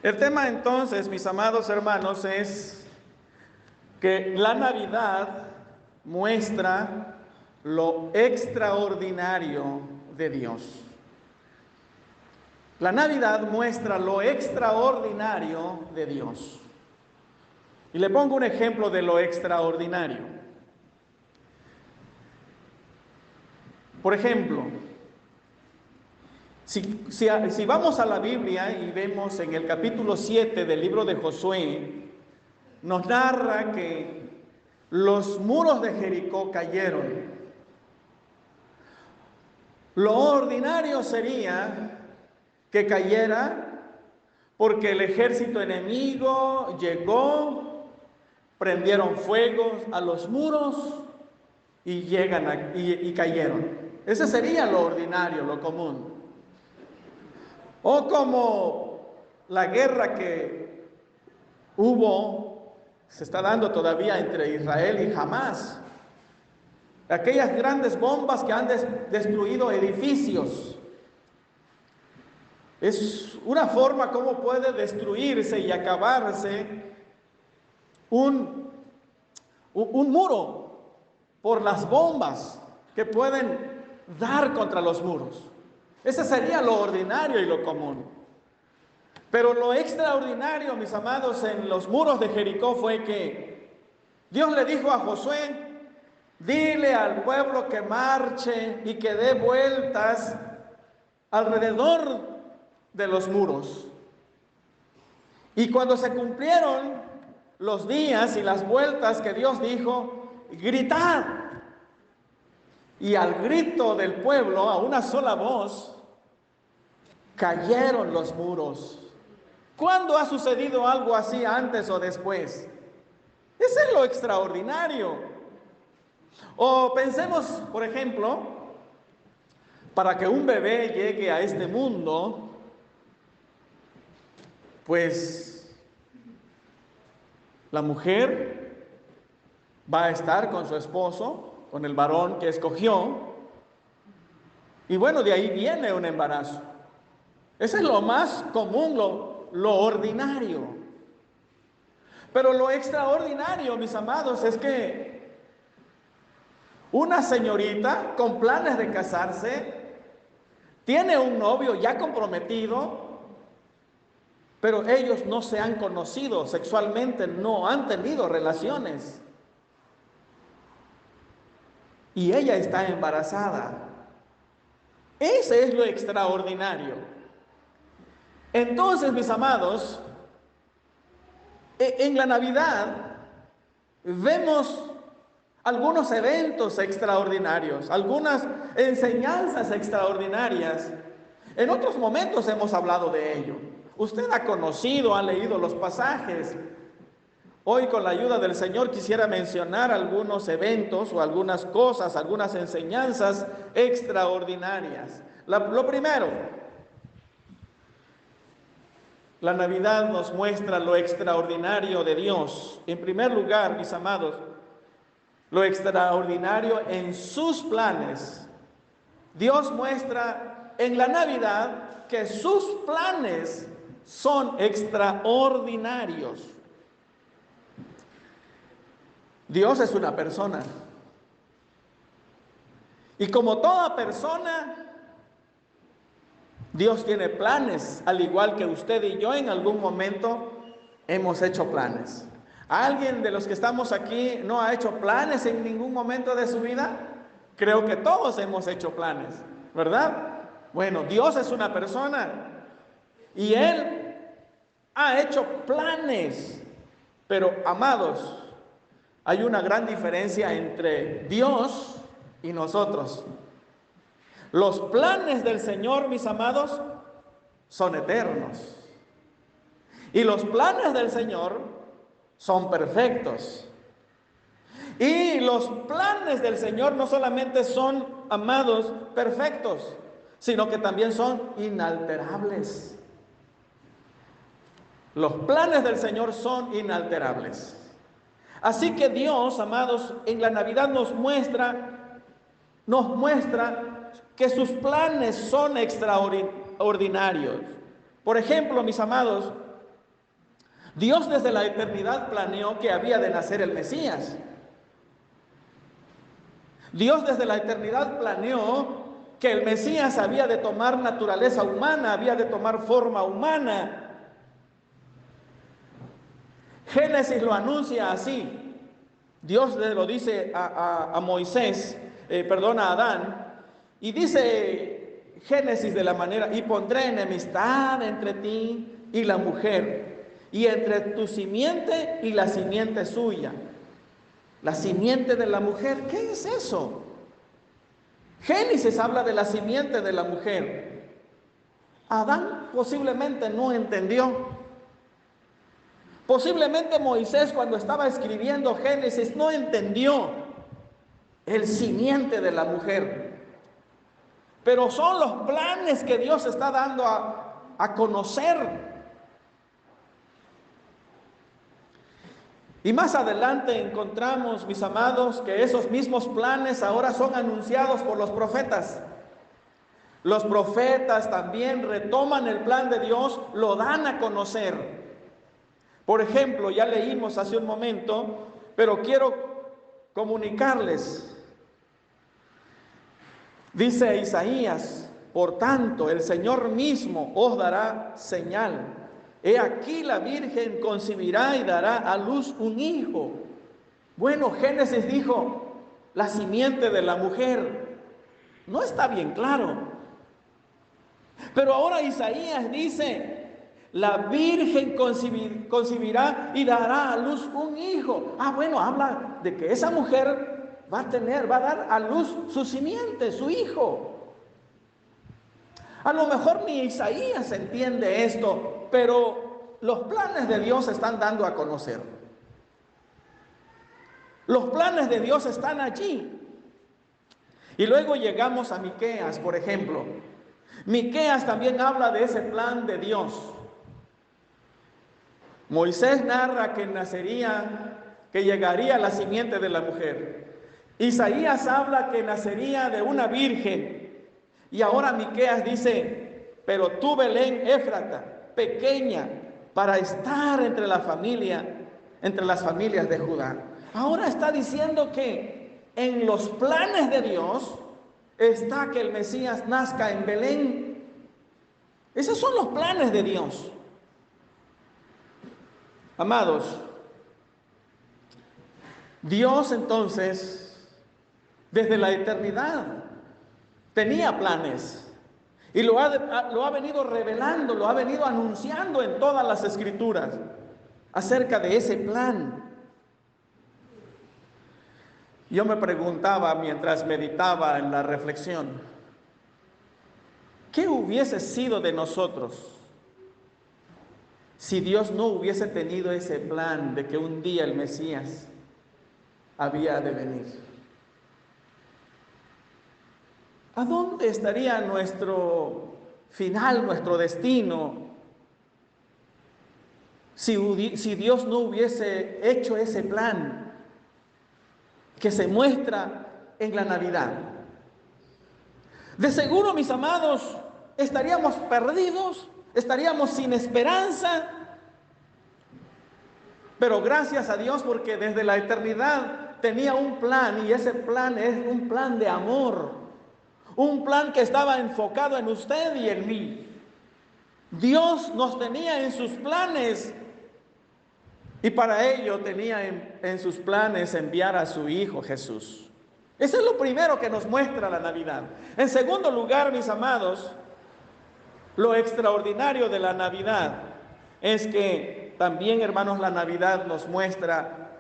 El tema entonces, mis amados hermanos, es que la Navidad muestra lo extraordinario de Dios. La Navidad muestra lo extraordinario de Dios. Y le pongo un ejemplo de lo extraordinario. Por ejemplo, si vamos a la Biblia y vemos en el capítulo 7 del libro de Josué, nos narra que los muros de Jericó cayeron. Lo ordinario sería que cayera porque el ejército enemigo llegó, prendieron fuego a los muros y cayeron. Ese sería lo ordinario, lo común. O como la guerra que se está dando todavía entre Israel y Hamás. Aquellas grandes bombas que han destruido edificios. Es una forma como puede destruirse y acabarse un muro por las bombas que pueden dar contra los muros. Ese sería lo ordinario y lo común. Pero lo extraordinario, mis amados, en los muros de Jericó fue que Dios le dijo a Josué: dile al pueblo que marche y que dé vueltas alrededor de los muros. Y cuando se cumplieron los días y las vueltas que Dios dijo, gritad. Y al grito del pueblo, a una sola voz, cayeron los muros. ¿Cuándo ha sucedido algo así, antes o después? Ese es lo extraordinario. O pensemos, por ejemplo, para que un bebé llegue a este mundo, pues la mujer va a estar con su esposo, con el varón que escogió, y bueno, de ahí viene un embarazo. Ese es lo más común, lo ordinario. Pero lo extraordinario, mis amados, es que una señorita con planes de casarse tiene un novio ya comprometido, pero ellos no se han conocido sexualmente, no han tenido relaciones. Y ella está embarazada. Ese es lo extraordinario. Entonces, mis amados, en la Navidad vemos algunos eventos extraordinarios, algunas enseñanzas extraordinarias. En otros momentos hemos hablado de ello. Usted ha conocido, ha leído los pasajes. Hoy, con la ayuda del Señor, quisiera mencionar algunos eventos o algunas cosas, algunas enseñanzas extraordinarias. Lo primero, la Navidad nos muestra lo extraordinario de Dios. En primer lugar, mis amados, lo extraordinario en sus planes. Dios muestra en la Navidad que sus planes son extraordinarios. Dios es una persona. Y como toda persona, Dios tiene planes, al igual que usted y yo en algún momento hemos hecho planes. ¿Alguien de los que estamos aquí no ha hecho planes en ningún momento de su vida? Creo que todos hemos hecho planes, ¿verdad? Bueno, Dios es una persona y Él ha hecho planes. Pero, amados, hay una gran diferencia entre Dios y nosotros. Los planes del Señor, mis amados, son eternos. Y los planes del Señor son perfectos. Y los planes del Señor no solamente son, amados, perfectos, sino que también son inalterables. Los planes del Señor son inalterables. Así que Dios, amados, en la Navidad nos muestra que sus planes son extraordinarios. Por ejemplo, mis amados, Dios desde la eternidad planeó que había de nacer el Mesías. Dios desde la eternidad planeó que el Mesías había de tomar naturaleza humana, había de tomar forma humana. Génesis lo anuncia así. Dios le lo dice a Moisés, a Adán, y dice Génesis de la manera: y pondré enemistad entre ti y la mujer, y entre tu simiente y la simiente suya. La simiente de la mujer, ¿qué es eso? Génesis habla de la simiente de la mujer. Adán posiblemente no entendió. Posiblemente Moisés, cuando estaba escribiendo Génesis, no entendió el simiente de la mujer. Pero son los planes que Dios está dando a conocer. Y más adelante encontramos, mis amados, que esos mismos planes ahora son anunciados por los profetas. Los profetas también retoman el plan de Dios, lo dan a conocer. Por ejemplo, ya leímos hace un momento, pero quiero comunicarles. Dice Isaías: por tanto, el Señor mismo os dará señal. He aquí la Virgen concebirá y dará a luz un hijo. Bueno, Génesis dijo la simiente de la mujer. No está bien claro. Pero ahora Isaías dice: la Virgen concebirá y dará a luz un hijo. Bueno, habla de que esa mujer va a dar a luz su simiente, su hijo. A lo mejor ni Isaías entiende esto, pero los planes de Dios se están dando a conocer. Los planes de Dios están allí. Y luego llegamos a Miqueas, por ejemplo. Miqueas también habla de ese plan de Dios. Moisés narra que llegaría la simiente de la mujer. Isaías habla que nacería de una virgen. Y ahora Miqueas dice: pero tú, Belén Éfrata, pequeña para estar entre las familias de Judá. Ahora está diciendo que en los planes de Dios está que el Mesías nazca en Belén. Esos son los planes de Dios. Amados, Dios entonces, desde la eternidad, tenía planes y lo ha venido revelando, lo ha venido anunciando en todas las Escrituras acerca de ese plan. Yo me preguntaba mientras meditaba en la reflexión: ¿qué hubiese sido de nosotros si Dios no hubiese tenido ese plan de que un día el Mesías había de venir? ¿A dónde estaría nuestro final, nuestro destino, si Dios no hubiese hecho ese plan que se muestra en la Navidad? De seguro, mis amados, estaríamos perdidos, estaríamos sin esperanza. Pero gracias a Dios, porque desde la eternidad tenía un plan, y ese plan es un plan de amor. Un plan que estaba enfocado en usted y en mí. Dios nos tenía en sus planes, y para ello tenía en sus planes enviar a su Hijo Jesús. Eso es lo primero que nos muestra la Navidad. En segundo lugar, mis amados, lo extraordinario de la Navidad es que también, hermanos, la Navidad nos muestra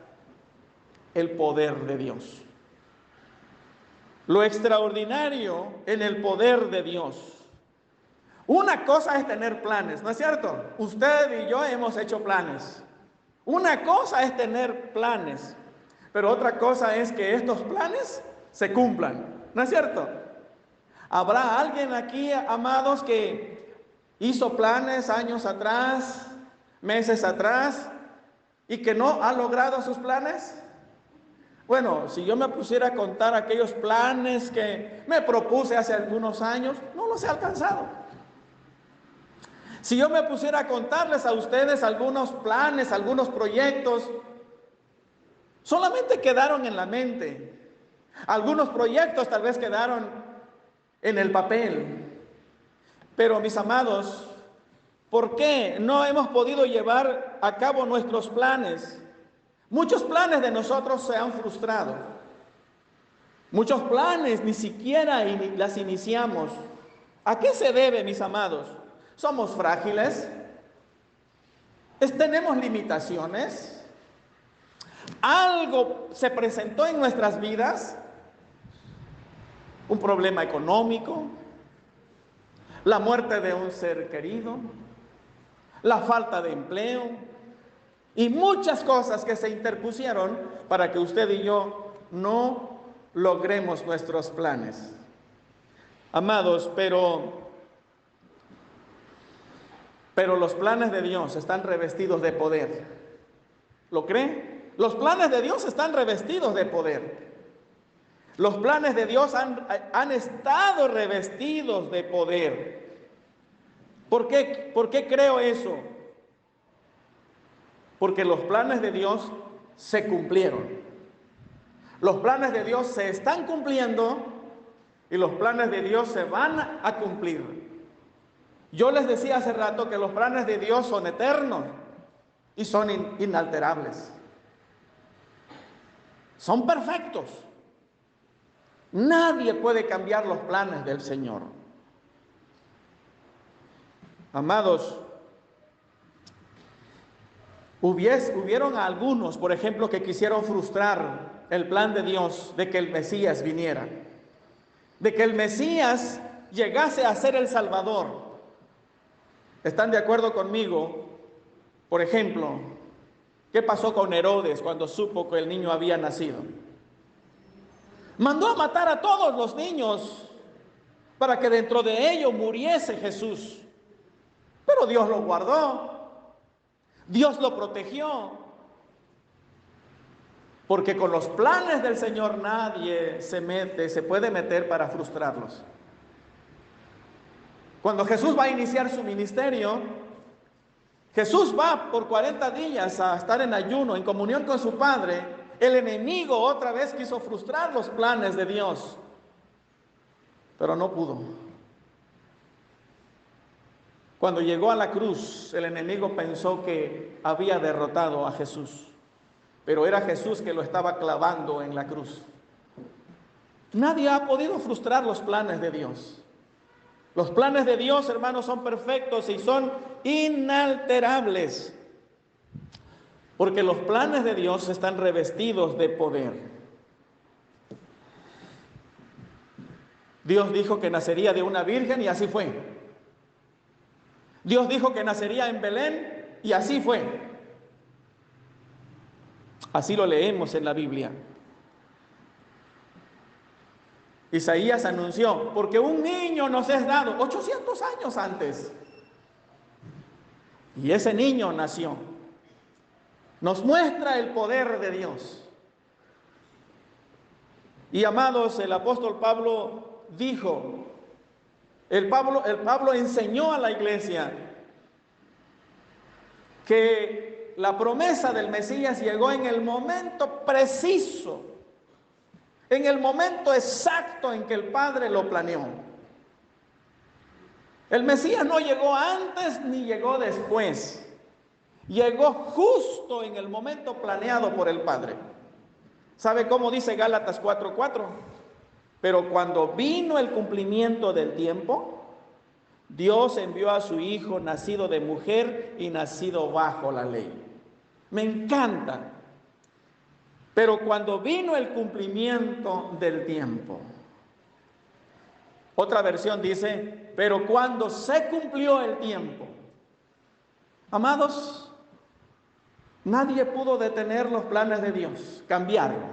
el poder de Dios. Lo extraordinario en el poder de Dios. Una cosa es tener planes, ¿no es cierto? Usted y yo hemos hecho planes. Una cosa es tener planes, pero otra cosa es que estos planes se cumplan, ¿no es cierto? ¿Habrá alguien aquí, amados, que hizo planes años atrás, meses atrás, y que no ha logrado sus planes? Bueno, si yo me pusiera a contar aquellos planes que me propuse hace algunos años, no los he alcanzado. Si yo me pusiera a contarles a ustedes algunos planes, algunos proyectos, solamente quedaron en la mente. Algunos proyectos tal vez quedaron en el papel. Pero mis amados, ¿por qué no hemos podido llevar a cabo nuestros planes? Muchos planes de nosotros se han frustrado. Muchos planes ni siquiera las iniciamos. ¿A qué se debe, mis amados? ¿Somos frágiles? ¿Tenemos limitaciones? ¿Algo se presentó en nuestras vidas? ¿Un problema económico? ¿La muerte de un ser querido? ¿La falta de empleo? Y muchas cosas que se interpusieron para que usted y yo no logremos nuestros planes. Amados, pero los planes de Dios están revestidos de poder. ¿Lo cree? Los planes de Dios están revestidos de poder. Los planes de Dios han estado revestidos de poder. ¿Por qué? ¿Por qué creo eso? Porque los planes de Dios se cumplieron. Los planes de Dios se están cumpliendo y los planes de Dios se van a cumplir. Yo les decía hace rato que los planes de Dios son eternos y son inalterables. Son perfectos. Nadie puede cambiar los planes del Señor. Amados, hubieron algunos, por ejemplo, que quisieron frustrar el plan de Dios de que el Mesías viniera, de que el Mesías llegase a ser el Salvador. ¿Están de acuerdo conmigo? Por ejemplo, ¿qué pasó con Herodes cuando supo que el niño había nacido? Mandó a matar a todos los niños para que dentro de ellos muriese Jesús. Pero Dios lo guardó, Dios lo protegió, porque con los planes del Señor nadie se puede meter para frustrarlos. Cuando Jesús va a iniciar su ministerio, Jesús va por 40 días a estar en ayuno, en comunión con su Padre. El enemigo otra vez quiso frustrar los planes de Dios, pero no pudo. Cuando llegó a la cruz, el enemigo pensó que había derrotado a Jesús, pero era Jesús que lo estaba clavando en la cruz. Nadie ha podido frustrar los planes de Dios. Los planes de Dios, hermanos, son perfectos y son inalterables, porque los planes de Dios están revestidos de poder. Dios dijo que nacería de una virgen y así fue. Dios dijo que nacería en Belén y así fue. Así lo leemos en la Biblia. Isaías anunció, porque un niño nos es dado 800 años antes. Y ese niño nació. Nos muestra el poder de Dios. Y amados, el apóstol Pablo dijo, el Pablo enseñó a la iglesia que la promesa del Mesías llegó en el momento preciso, en el momento exacto en que el Padre lo planeó. El Mesías no llegó antes ni llegó después. Llegó justo en el momento planeado por el Padre. ¿Sabe cómo dice Gálatas 4:4? Pero cuando vino el cumplimiento del tiempo, Dios envió a su Hijo nacido de mujer y nacido bajo la ley. Me encanta. Pero cuando vino el cumplimiento del tiempo. Otra versión dice, pero cuando se cumplió el tiempo. Amados, nadie pudo detener los planes de Dios, cambiarlo.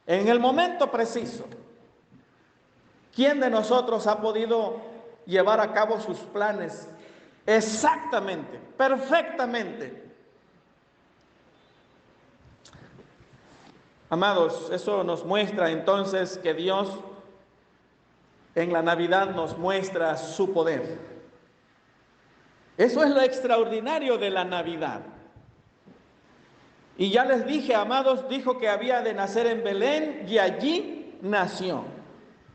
En el momento preciso. ¿Quién de nosotros ha podido llevar a cabo sus planes exactamente, perfectamente? Amados, eso nos muestra entonces que Dios en la Navidad nos muestra su poder. Eso es lo extraordinario de la Navidad. Y ya les dije, amados, dijo que había de nacer en Belén y allí nació.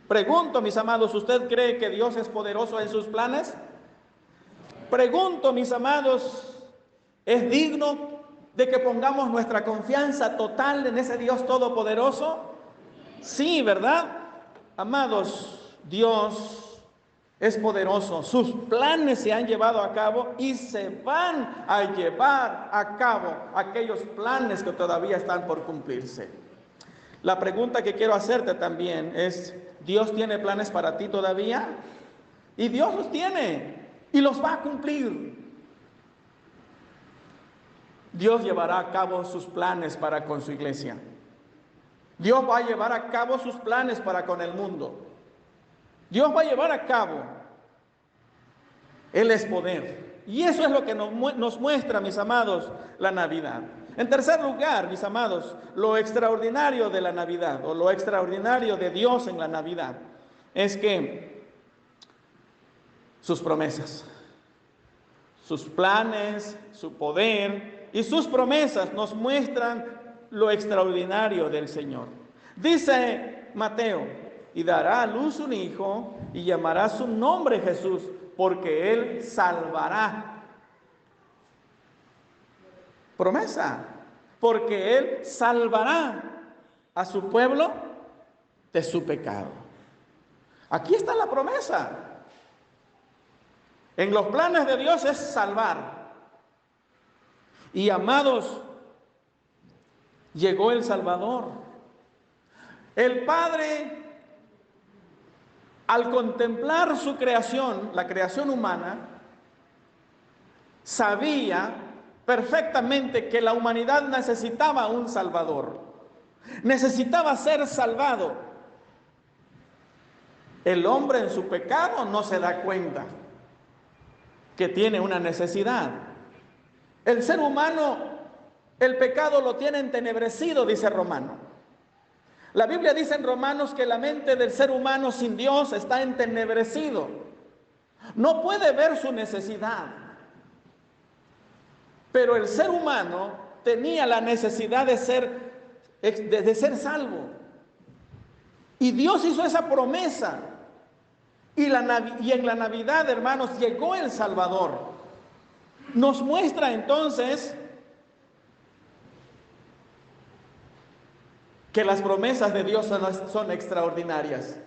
Pregunto, mis amados, ¿usted cree que Dios es poderoso en sus planes? Pregunto, mis amados, ¿es digno de que pongamos nuestra confianza total en ese Dios todopoderoso? Sí, ¿verdad? Amados, Dios es poderoso. Sus planes se han llevado a cabo y se van a llevar a cabo aquellos planes que todavía están por cumplirse. La pregunta que quiero hacerte también es, ¿Dios tiene planes para ti todavía? Y Dios los tiene y los va a cumplir. Dios llevará a cabo sus planes para con su iglesia. Dios va a llevar a cabo sus planes para con el mundo. Dios va a llevar a cabo. Él es poder. Y eso es lo que nos muestra, mis amados, la Navidad. En tercer lugar, mis amados, lo extraordinario de la Navidad, o lo extraordinario de Dios en la Navidad, es que sus promesas, sus planes, su poder y sus promesas nos muestran lo extraordinario del Señor. Dice Mateo, y dará a luz un hijo y llamará su nombre Jesús, porque él salvará. Promesa, porque él salvará a su pueblo de su pecado. Aquí está la promesa. En los planes de Dios es salvar. Y amados, llegó el Salvador. El Padre, al contemplar su creación, la creación humana, sabía perfectamente que la humanidad necesitaba un Salvador. Necesitaba ser salvado. El hombre en su pecado no se da cuenta que tiene una necesidad. El ser humano, el pecado lo tiene entenebrecido, dice Romano. La Biblia dice en Romanos que la mente del ser humano sin Dios está entenebrecido. No puede ver su necesidad. Pero el ser humano tenía la necesidad de ser salvo. Y Dios hizo esa promesa. Y en la Navidad, hermanos, llegó el Salvador. Nos muestra entonces que las promesas de Dios son extraordinarias.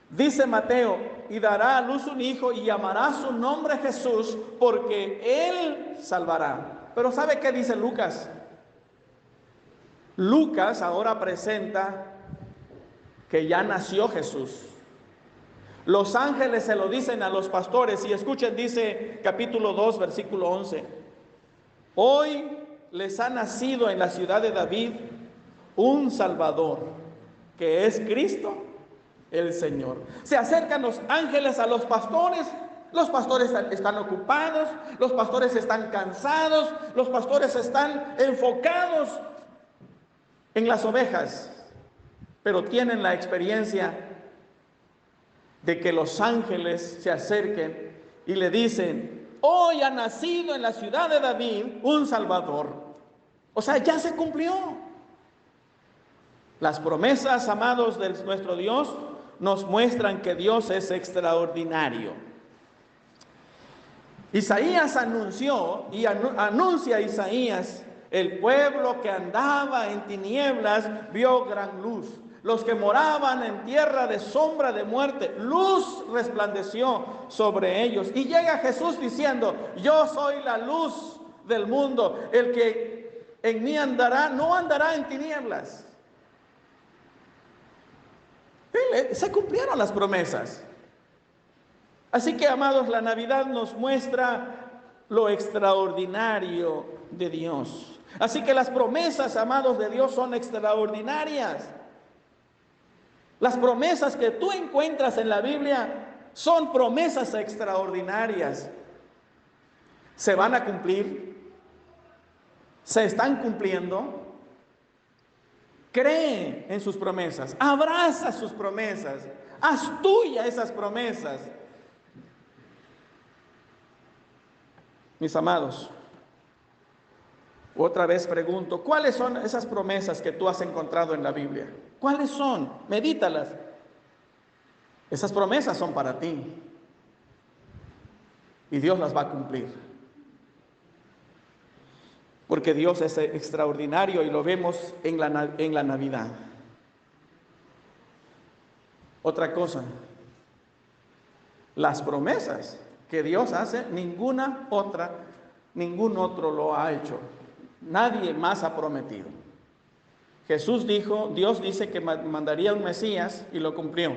Dice Mateo, y dará a luz un hijo y llamará su nombre Jesús, porque él salvará. Pero ¿sabe qué dice Lucas? Lucas ahora presenta que ya nació Jesús. Los ángeles se lo dicen a los pastores, y escuchen, dice capítulo 2, versículo 11. Hoy les ha nacido en la ciudad de David un Salvador, que es Cristo el Señor. Se acercan los ángeles a los pastores están ocupados, los pastores están cansados, los pastores están enfocados en las ovejas, pero tienen la experiencia de que los ángeles se acerquen y le dicen, hoy ha nacido en la ciudad de David un Salvador. O sea, ya se cumplió. Las promesas, amados, de nuestro Dios nos muestran que Dios es extraordinario. Isaías anunció y anuncia Isaías, el pueblo que andaba en tinieblas vio gran luz. Los que moraban en tierra de sombra de muerte, luz resplandeció sobre ellos. Y llega Jesús diciendo, yo soy la luz del mundo. El que en mí andará, no andará en tinieblas. Se cumplieron las promesas. Así que, amados, la Navidad nos muestra lo extraordinario de Dios. Así que las promesas, amados, de Dios son extraordinarias. Las promesas que tú encuentras en la Biblia son promesas extraordinarias. ¿Se van a cumplir? ¿Se están cumpliendo? Cree en sus promesas, abraza sus promesas, haz tuya esas promesas. Mis amados, otra vez pregunto, ¿cuáles son esas promesas que tú has encontrado en la Biblia? ¿Cuáles son? Medítalas. Esas promesas son para ti y Dios las va a cumplir. Porque Dios es extraordinario y lo vemos en la Navidad. Otra cosa, las promesas que Dios hace, ningún otro lo ha hecho. Nadie más ha prometido. Jesús dijo, Dios dice que mandaría un Mesías y lo cumplió.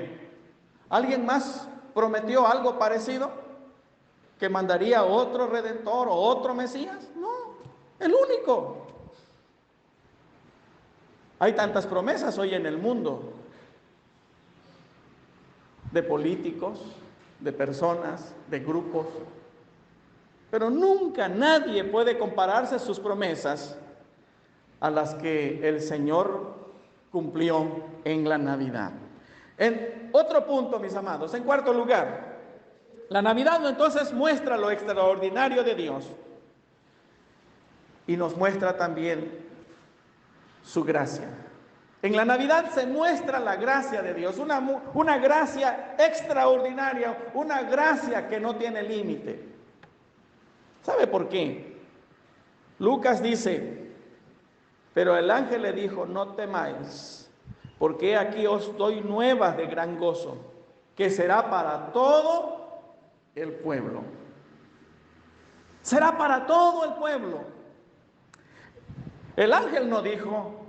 ¿Alguien más prometió algo parecido? ¿Que mandaría otro Redentor o otro Mesías? No, el único. Hay tantas promesas hoy en el mundo, de políticos, de personas, de grupos, pero nunca nadie puede compararse sus promesas a las que el Señor cumplió en la Navidad. En otro punto, mis amados, en cuarto lugar, la Navidad entonces muestra lo extraordinario de Dios y nos muestra también su gracia. En la Navidad se muestra la gracia de Dios, una gracia extraordinaria, una gracia que no tiene límite. ¿Sabe por qué? Lucas dice, pero el ángel le dijo, no temáis, porque aquí os doy nuevas de gran gozo, que será para todo el pueblo. Será para todo el pueblo. El ángel no dijo,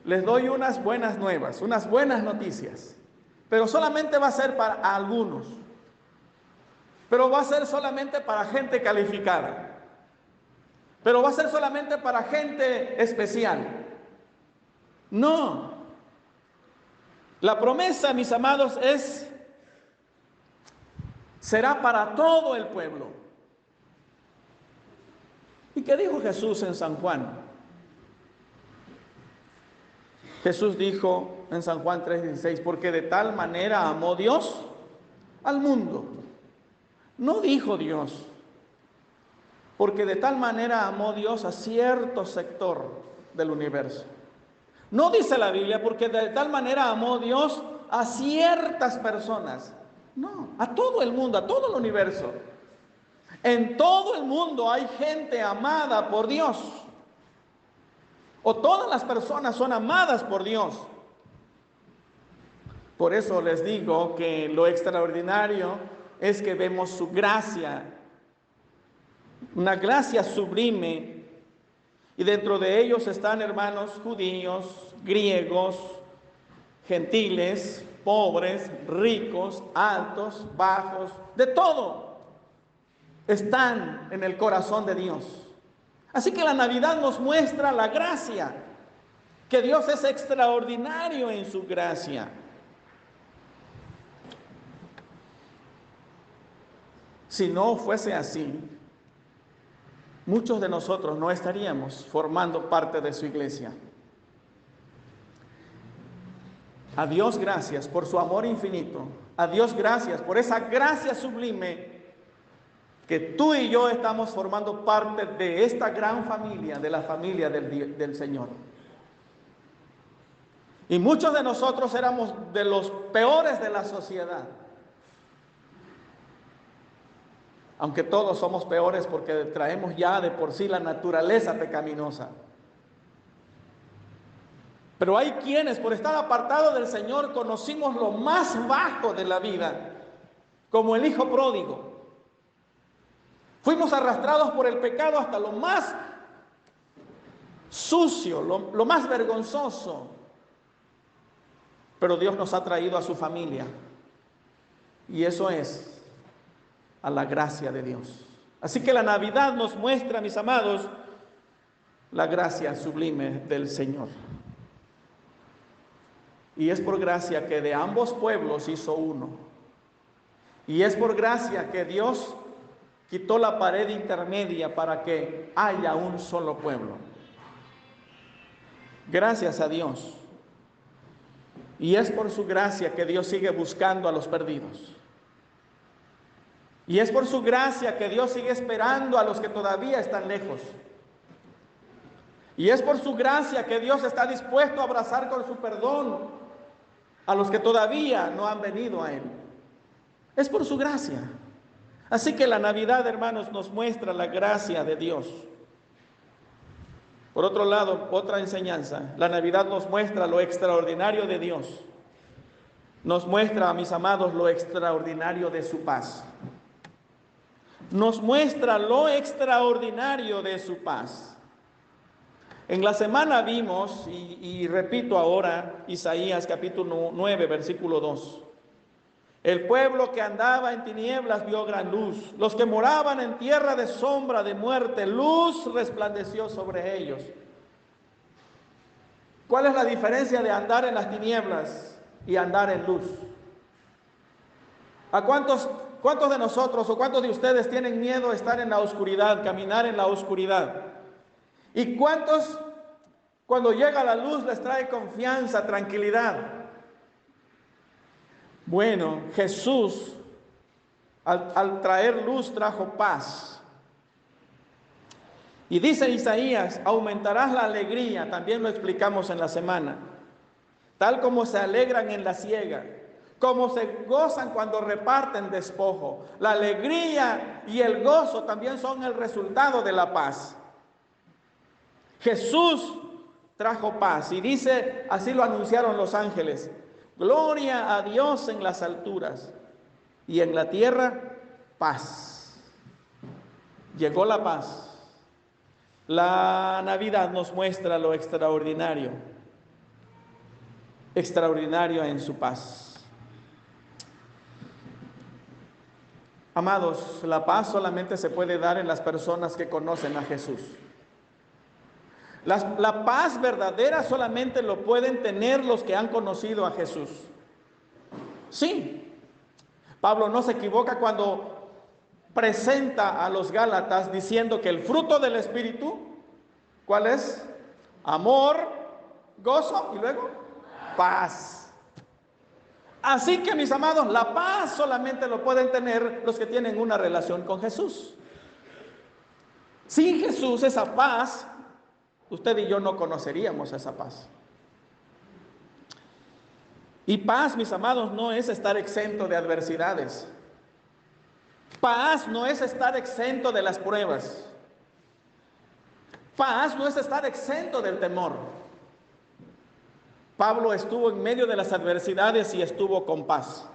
les doy unas buenas nuevas, unas buenas noticias, pero solamente va a ser para algunos. Pero va a ser solamente para gente calificada. Pero va a ser solamente para gente especial. No. La promesa, mis amados, será para todo el pueblo. ¿Y qué dijo Jesús en San Juan? Jesús dijo en San Juan 3:16, porque de tal manera amó Dios al mundo. No dijo Dios, porque de tal manera amó Dios a cierto sector del universo. No dice la Biblia, porque de tal manera amó Dios a ciertas personas. No, a todo el mundo, a todo el universo. En todo el mundo hay gente amada por Dios. O todas las personas son amadas por Dios. Por eso les digo que lo extraordinario es que vemos su gracia, una gracia sublime, y dentro de ellos están hermanos judíos, griegos, gentiles, pobres, ricos, altos, bajos, de todo están en el corazón de Dios. Así que la Navidad nos muestra la gracia, que Dios es extraordinario en su gracia. Si no fuese así, muchos de nosotros no estaríamos formando parte de su iglesia. A Dios gracias por su amor infinito. A Dios gracias por esa gracia sublime que tú y yo estamos formando parte de esta gran familia, de la familia del Señor. Y muchos de nosotros éramos de los peores de la sociedad. Aunque todos somos peores porque traemos ya de por sí la naturaleza pecaminosa. Pero hay quienes, por estar apartados del Señor, conocimos lo más bajo de la vida, como el hijo pródigo. Fuimos arrastrados por el pecado hasta lo más sucio, lo más vergonzoso. Pero Dios nos ha traído a su familia. Y eso es a la gracia de Dios. Así que la Navidad nos muestra, mis amados, la gracia sublime del Señor. Y es por gracia que de ambos pueblos hizo uno. Y es por gracia que Dios quitó la pared intermedia para que haya un solo pueblo. Gracias a Dios. Y es por su gracia que Dios sigue buscando a los perdidos. Y es por su gracia que Dios sigue esperando a los que todavía están lejos. Y es por su gracia que Dios está dispuesto a abrazar con su perdón a los que todavía no han venido a Él. Es por su gracia. Así que la Navidad, hermanos, nos muestra la gracia de Dios. Por otro lado, otra enseñanza, la Navidad nos muestra lo extraordinario de Dios. Nos muestra, mis amados, lo extraordinario de su paz. Nos muestra lo extraordinario de su paz. En la semana vimos, y repito ahora, Isaías capítulo 9, versículo 2. El pueblo que andaba en tinieblas vio gran luz. Los que moraban en tierra de sombra de muerte, luz resplandeció sobre ellos. ¿Cuál es la diferencia de andar en las tinieblas y andar en luz? ¿A cuántos de nosotros o cuántos de ustedes tienen miedo de estar en la oscuridad, caminar en la oscuridad? ¿Y cuántos, cuando llega la luz, les trae confianza, tranquilidad? Bueno, Jesús, al traer luz, trajo paz. Y dice Isaías, aumentarás la alegría, también lo explicamos en la semana, tal como se alegran en la siega, como se gozan cuando reparten despojo. La alegría y el gozo también son el resultado de la paz. Jesús trajo paz y dice, así lo anunciaron los ángeles: gloria a Dios en las alturas y en la tierra paz. Llegó la paz. La Navidad nos muestra lo extraordinario, extraordinario en su paz. Amados, la paz solamente se puede dar en las personas que conocen a Jesús. La paz verdadera solamente lo pueden tener los que han conocido a Jesús. Sí, Pablo no se equivoca cuando presenta a los Gálatas diciendo que el fruto del Espíritu, ¿cuál es? Amor, gozo y luego paz. Así que, mis amados, la paz solamente lo pueden tener los que tienen una relación con Jesús. Sin Jesús, esa paz, usted y yo no conoceríamos esa paz. Y paz, mis amados, no es estar exento de adversidades. Paz no es estar exento de las pruebas. Paz no es estar exento del temor. Pablo estuvo en medio de las adversidades y estuvo con paz.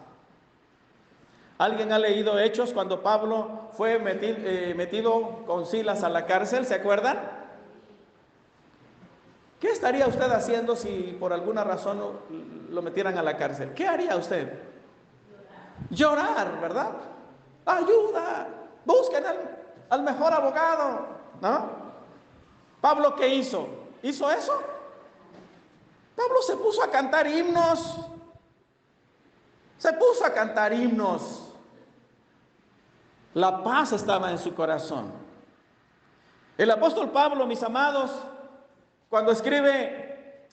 ¿Alguien ha leído Hechos cuando Pablo fue metido con Silas a la cárcel? ¿Se acuerdan? ¿Qué estaría usted haciendo si por alguna razón lo metieran a la cárcel? ¿Qué haría usted? Llorar, ¿verdad? Ayuda, busquen al mejor abogado, ¿no? ¿Pablo qué hizo? ¿Hizo eso? Pablo se puso a cantar himnos. Se puso a cantar himnos. La paz estaba en su corazón. El apóstol Pablo, mis amados, cuando escribe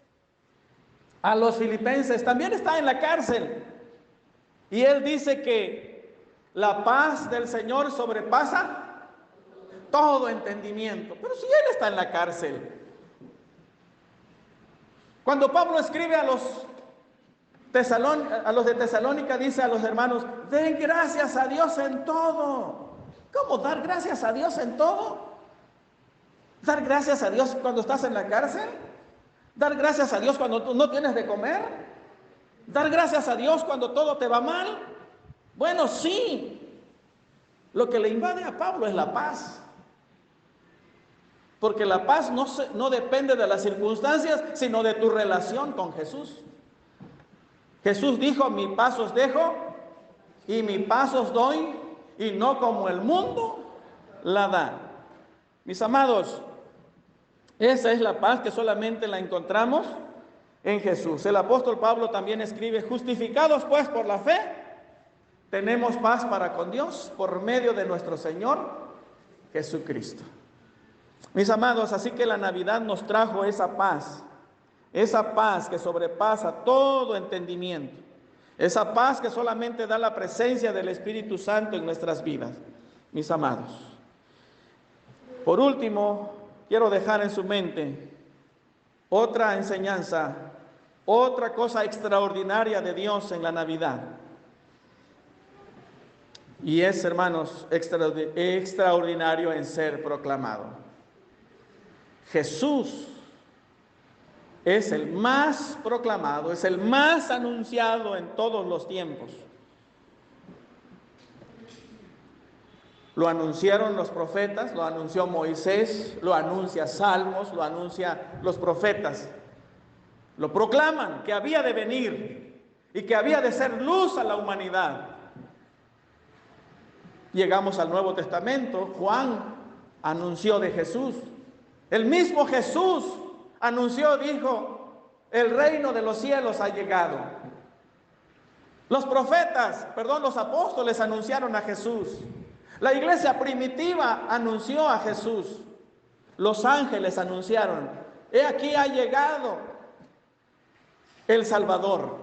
a los filipenses, también está en la cárcel. Y él dice que la paz del Señor sobrepasa todo entendimiento. Pero si él está en la cárcel. Cuando Pablo escribe a los de Tesalónica, dice a los hermanos: den gracias a Dios en todo. ¿Cómo dar gracias a Dios en todo? ¿Dar gracias a Dios cuando estás en la cárcel? ¿Dar gracias a Dios cuando tú no tienes de comer? ¿Dar gracias a Dios cuando todo te va mal? Bueno, sí. Lo que le invade a Pablo es la paz. Porque la paz no depende de las circunstancias, sino de tu relación con Jesús. Jesús dijo: mi paz os dejo y mi paz os doy, y no como el mundo la da. Mis amados, esa es la paz que solamente la encontramos en Jesús. El apóstol Pablo también escribe: justificados pues por la fe, tenemos paz para con Dios por medio de nuestro Señor Jesucristo. Mis amados, así que la Navidad nos trajo esa paz que sobrepasa todo entendimiento. Esa paz que solamente da la presencia del Espíritu Santo en nuestras vidas, mis amados. Por último, quiero dejar en su mente otra enseñanza, otra cosa extraordinaria de Dios en la Navidad. Y es, hermanos, extraordinario en ser proclamado. Jesús es el más proclamado, es el más anunciado en todos los tiempos. Lo anunciaron los profetas, lo anunció Moisés, lo anuncia Salmos, lo anuncia los profetas. Lo proclaman que había de venir y que había de ser luz a la humanidad. Llegamos al Nuevo Testamento, Juan anunció de Jesús. El mismo Jesús anunció, dijo, el reino de los cielos ha llegado. Los apóstoles anunciaron a Jesús. La iglesia primitiva anunció a Jesús. Los ángeles anunciaron, he aquí ha llegado el Salvador.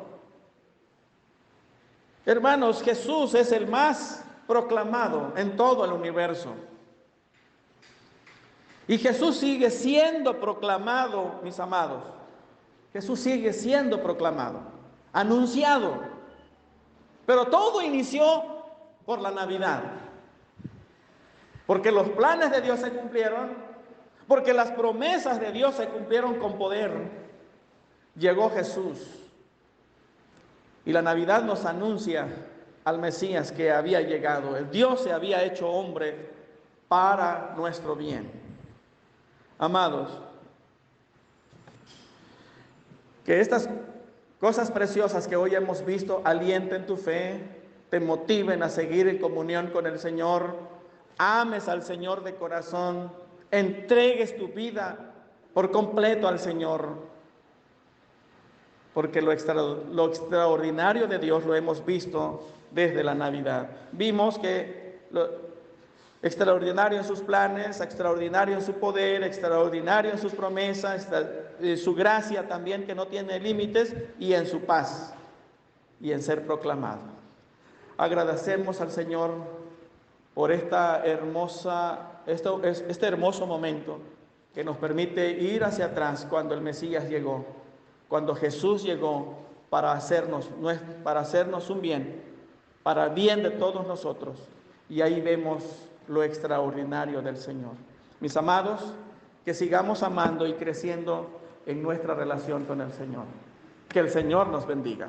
Hermanos, Jesús es el más proclamado en todo el universo. Y Jesús sigue siendo proclamado, mis amados. Jesús sigue siendo proclamado, anunciado. Pero todo inició por la Navidad. Porque los planes de Dios se cumplieron, porque las promesas de Dios se cumplieron con poder. Llegó Jesús. Y la Navidad nos anuncia al Mesías que había llegado. El Dios se había hecho hombre para nuestro bien. Amados, que estas cosas preciosas que hoy hemos visto alienten tu fe, te motiven a seguir en comunión con el Señor. Ames al Señor de corazón, entregues tu vida por completo al Señor, porque lo extraordinario de Dios lo hemos visto desde la Navidad. Vimos que lo extraordinario en sus planes, extraordinario en su poder, extraordinario en sus promesas, su gracia también que no tiene límites, y en su paz y en ser proclamado. Agradecemos al Señor por este hermoso momento que nos permite ir hacia atrás cuando el Mesías llegó, cuando Jesús llegó para hacernos un bien, para bien de todos nosotros. Y ahí vemos lo extraordinario del Señor. Mis amados, que sigamos amando y creciendo en nuestra relación con el Señor. Que el Señor nos bendiga.